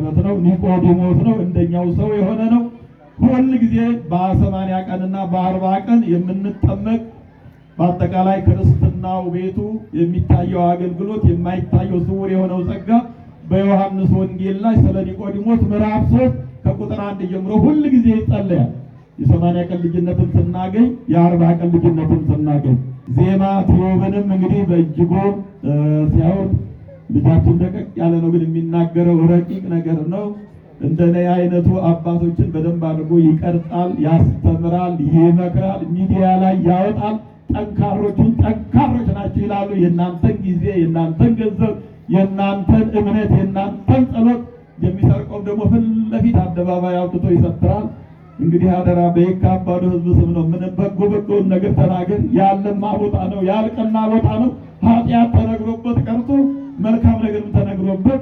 ሰንበት ነው። ኒቆዲሞስ ነው፣ እንደኛው ሰው የሆነ ነው። ሁል ጊዜ በ80 ቀንና በ40 ቀን የምንጠመቅ በአጠቃላይ ክርስትናው ቤቱ የሚታየው አገልግሎት የማይታየው ስውር የሆነው ጸጋ በዮሐንስ ወንጌል ላይ ስለ ኒቆዲሞስ ምዕራፍ 3 ከቁጥር 1 ጀምሮ ሁል ጊዜ ይጸለያል። የ80 ቀን ልጅነትን ስናገኝ የ40 ቀን ልጅነትን ስናገኝ ዜማ ቴዎብንም እንግዲህ በእጅጉ ሲያዩት ልጃችን ደቀቅ ያለ ነው፣ ግን የሚናገረው ረቂቅ ነገር ነው። እንደኔ አይነቱ አባቶችን በደንብ አድርጎ ይቀርጻል፣ ያስተምራል፣ ይመክራል፣ ሚዲያ ላይ ያወጣል። ጠንካሮቹን ጠንካሮች ናቸው ይላሉ። የእናንተን ጊዜ፣ የእናንተን ገንዘብ፣ የእናንተን እምነት፣ የእናንተን ጸሎት የሚሰርቀው ደግሞ ፊት ለፊት አደባባይ አውጥቶ ይሰጥራል። እንግዲህ አደራ በየካባዱ ሕዝብ ስም ነው። ምን በጎውን ነገር ተናገር። ያለማ ቦታ ነው፣ ያልቀና ቦታ ነው። ኃጢአት ተነግሮበት ቀርቶ መልካም ነገር ተነግሮበት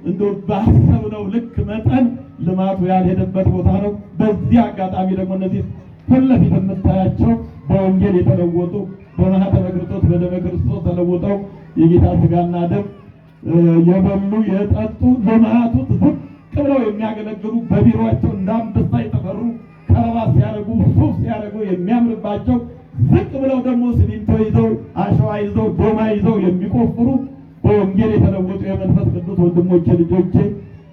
እንደው ባሰብነው ልክ መጠን ልማቱ ያልሄደበት ቦታ ነው። በዚህ አጋጣሚ ደግሞ እነዚህ ፊት ለፊት የምታያቸው በወንጌል የተለወጡ በማኅተመ ክርስቶስ በደመ ክርስቶስ ተለውጠው የጌታ ሥጋና ደም የበሉ የጠጡ ልማቱ ዝቅ ብለው የሚያገለግሉ በቢሮአቸው እንዳንበሳ የተፈሩ ከረባት ሲያደርጉ ሱፍ ሲያደርጉ የሚያምርባቸው ዝቅ ብለው ደግሞ ሲሚንቶ ይዘው አሸዋ ይዘው ዶማ ይዘው የሚቆፍሩ በወንጌል የተለወጡ የመንፈስ ቅዱስ ወንድሞቼ ልጆቼ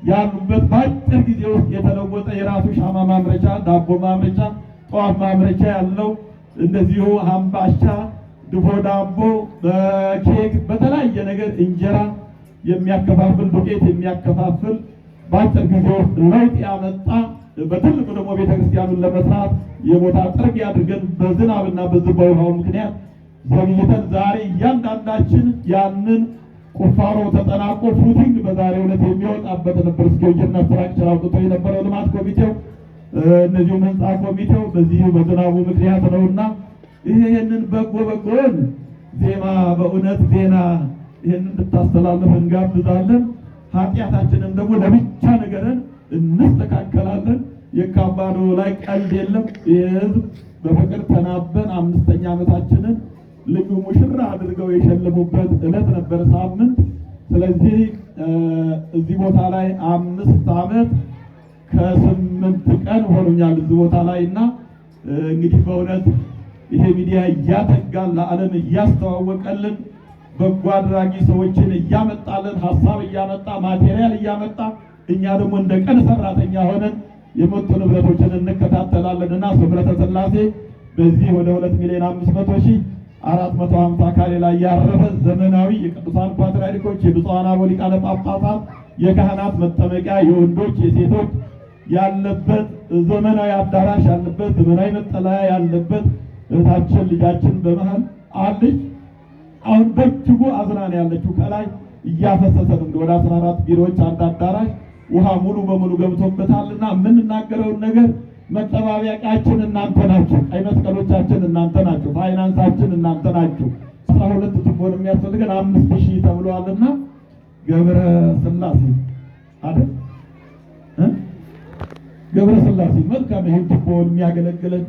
ያሉበት በአጭር ጊዜ ውስጥ የተለወጠ የራሱ ሻማ ማምረቻ፣ ዳቦ ማምረቻ፣ ጧፍ ማምረቻ ያለው እንደዚሁ አምባሻ፣ ድፎ ዳቦ፣ በኬክ በተለያየ ነገር እንጀራ የሚያከፋፍል ዱቄት የሚያከፋፍል በአጭር ጊዜ ውስጥ ለውጥ ያመጣ በትልቁ ደግሞ ቤተክርስቲያኑን ለመስራት የቦታ ጥርጊያ አድርገን በዝናብና በውሃው ምክንያት ዘግይተን ዛሬ እያንዳንዳችን ያንን ቁፋሮ ተጠናቆ ፉቲንግ በዛሬው ዕለት የሚወጣበት ነበር። ስኬጅና ስትራክቸር አውጥቶ የነበረው ልማት ኮሚቴው እነዚሁም ህንፃ ኮሚቴው በዚህ በዝናቡ ምክንያት ነውና ይሄንን በጎን ዜማ በእውነት ዜና ይሄንን እንድታስተላልፍ እንጋብዛለን። ኃጢአታችንን ደግሞ ለብቻ ነገርን እንስተካከላለን። የካባዶ ላይ ቀልድ የለም። የህዝብ በፍቅር ተናበን 5ኛ ዓመታችንን ልዩ ሙሽራ አድርገው የሸለሙበት ዕለት ነበር ሳምንት። ስለዚህ እዚህ ቦታ ላይ 5 ዓመት ከ8 ቀን ሆኖኛል እዚህ ቦታ ላይ እና እንግዲህ በእውነት ይሄ ሚዲያ እያተጋን ለዓለም እያስተዋወቀልን በጎ አድራጊ ሰዎችን እያመጣልን ሀሳብ እያመጣ ማቴሪያል እያመጣ እኛ ደግሞ እንደ ቀን ሰራተኛ ሆነን የመጡ ንብረቶችን እንከታተላለን እና ህብረተ ሥላሴ በዚህ ወደ 2,500,000 450 ካሬ ላይ ያረፈ ዘመናዊ የቅዱሳን ፓትርያርኮች የብፁዓን አበው ሊቃነ ጳጳሳት የካህናት መጠመቂያ የወንዶች የሴቶች ያለበት ዘመናዊ አዳራሽ ያለበት ዘመናዊ መጠለያ ያለበት እህታችን ልጃችን በመሃል አለች። አሁን በእጅጉ አዝናን ያለችው ከላይ እያፈሰሰ ነው። ወደ 14 ቢሮዎች አንድ አዳራሽ ውሃ ሙሉ በሙሉ ገብቶበታልና የምንናገረውን ነገር መጠባበቂያችን እናንተ ናችሁ፣ ቀይ መስቀሎቻችን እናንተ ናችሁ፣ ፋይናንሳችን እናንተ ናችሁ። 12 ቱቦን የሚያስፈልገን 5,000 ተብሏልና ገብረ ሥላሴ አይደል ገብረ ሥላሴ መልካም ይሄን ቱቦን የሚያገለግለን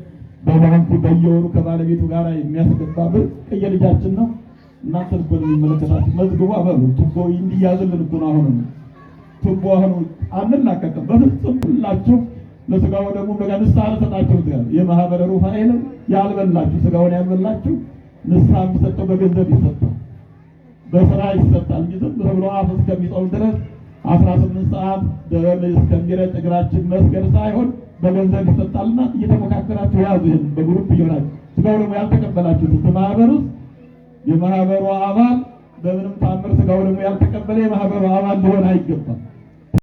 በባንኩ በየወሩ ከባለቤቱ ጋር የሚያስገባ ብር የልጃችን ነው። እናንተ እኮ ነው የሚመለከታችሁ። መዝግቡ አበሉ ቱቦ እንዲያዝልን እኮ ነው። አሁን ቱቦ አሁን አንላቀቅም በፍጹም። ሁላችሁ ለስጋው ደግሞ በጋ ንስሐ ተሰጣችሁ ይላል የማህበረ ሩፋኤል። ያልበላችሁ ስጋውን ያልበላችሁ ንስሐ የሚሰጠው በገንዘብ ይሰጣል፣ በስራ ይሰጣል። ዝም ብሎ አፍ እስከሚጠው ድረስ 18 ሰዓት ደረል እስከሚረጭ እግራችን መስገድ ሳይሆን በገንዘብ ይሰጣልና እየተመካከራችሁ ያዙ። ይሄን በግሩፕ ይሆናል። ስጋው ደግሞ ያልተቀበላችሁት ማህበር ውስጥ የማህበሩ አባል በምንም ታምር ስጋው ደግሞ ያልተቀበለ የማህበሩ አባል ሊሆን አይገባም።